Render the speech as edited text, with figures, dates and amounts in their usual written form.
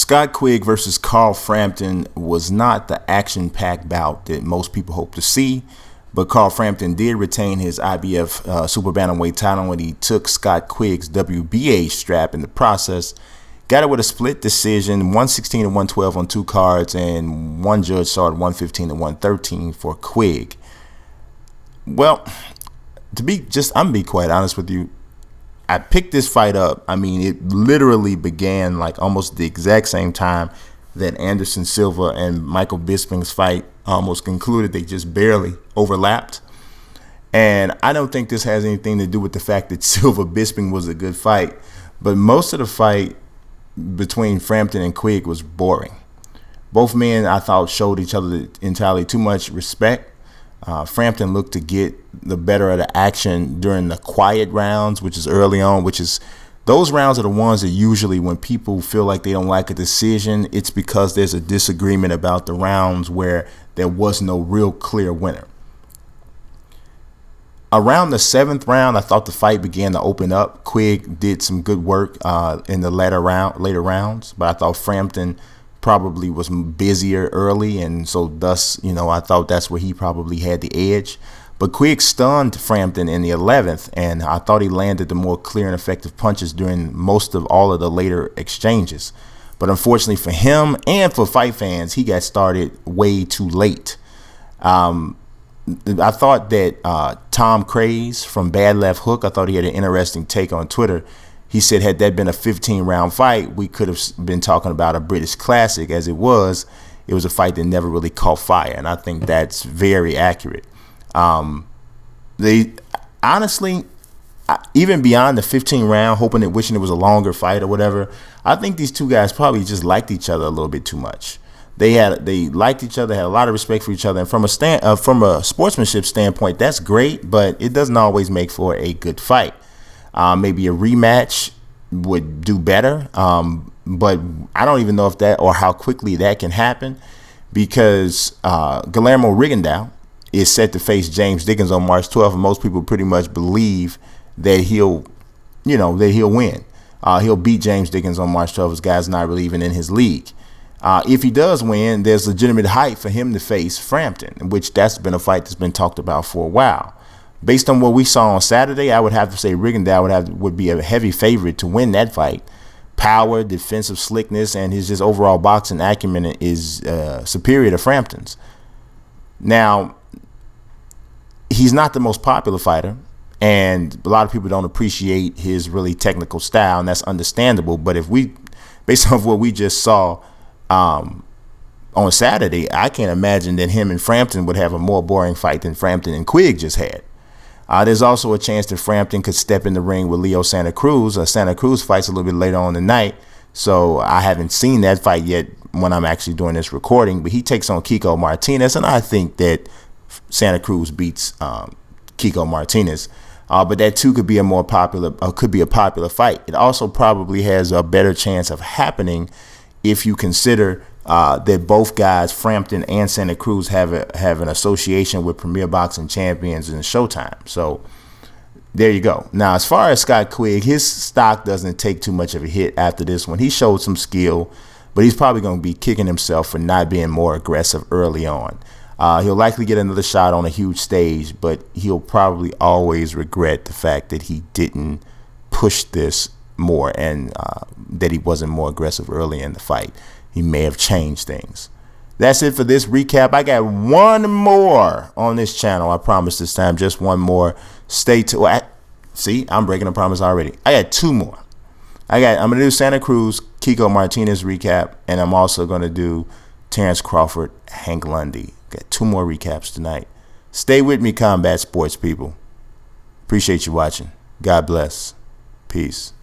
Scott Quigg versus Carl Frampton was not the action-packed bout that most people hope to see, but Carl Frampton did retain his IBF super bantamweight title when he took Scott Quigg's WBA strap in the process. Got it with a split decision, 116 to 112 on two cards, and one judge saw it 115 to 113 for Quigg. Well, I'm gonna be quite honest with you. I picked this fight up. I mean, it literally began like almost the exact same time that Anderson Silva and Michael Bisping's fight almost concluded. They just barely overlapped. And I don't think this has anything to do with the fact that Silva Bisping was a good fight, but most of the fight between Frampton and Quigg was boring. Both men, I thought, showed each other entirely too much respect. Frampton looked to get the better of the action during the quiet rounds, which is early on, those rounds are the ones that usually when people feel like they don't like a decision, it's because there's a disagreement about the rounds where there was no real clear winner. Around the seventh round, I thought the fight began to open up. Quigg did some good work in the later rounds, but I thought Frampton probably was busier early, and so thus, I thought that's where he probably had the edge. But Quigg stunned Frampton in the 11th, and I thought he landed the more clear and effective punches during most of all of the later exchanges. But unfortunately for him and for fight fans, he got started way too late. I thought that Tom Craze from Bad Left Hook, I thought he had an interesting take on Twitter. He said, had that been a 15-round fight, we could have been talking about a British classic. As it was a fight that never really caught fire, and I think that's very accurate. They honestly, even beyond the 15-round, wishing it was a longer fight or whatever, I think these two guys probably just liked each other a little bit too much. They liked each other, had a lot of respect for each other, and from a sportsmanship standpoint, that's great, but it doesn't always make for a good fight. Maybe a rematch would do better, but I don't even know if that or how quickly that can happen, because Guillermo Rigondeaux is set to face James Dickens on March 12th, and most people pretty much believe that he'll win. He'll beat James Dickens on March 12th. This guy's not really even in his league. If he does win, there's legitimate hype for him to face Frampton, which that's been a fight that's been talked about for a while. Based on what we saw on Saturday, I would have to say Rigondeaux would be a heavy favorite to win that fight. Power, defensive slickness, and his just overall boxing acumen is superior to Frampton's. Now, he's not the most popular fighter, and a lot of people don't appreciate his really technical style, and that's understandable. But based on what we just saw on Saturday, I can't imagine that him and Frampton would have a more boring fight than Frampton and Quigg just had. There's also a chance that Frampton could step in the ring with Leo Santa Cruz. Santa Cruz fights a little bit later on the night, so I haven't seen that fight yet when I'm actually doing this recording. But he takes on Kiko Martinez, and I think that Santa Cruz beats Kiko Martinez. But that too could be a popular fight. It also probably has a better chance of happening if you consider that both guys, Frampton and Santa Cruz, have an association with Premier Boxing Champions and Showtime. So there you go. Now, as far as Scott Quigg, his stock doesn't take too much of a hit after this one. He showed some skill, but he's probably going to be kicking himself for not being more aggressive early on. He'll likely get another shot on a huge stage, but he'll probably always regret the fact that he didn't push this more and that he wasn't more aggressive early in the fight. He may have changed things. That's it for this recap. I got one more on this channel. I promise this time, just one more. Stay tuned. See, I'm breaking a promise already. I got two more. I'm going to do Santa Cruz, Kiko Martinez recap, and I'm also going to do Terrence Crawford, Hank Lundy. Got two more recaps tonight. Stay with me, combat sports people. Appreciate you watching. God bless. Peace.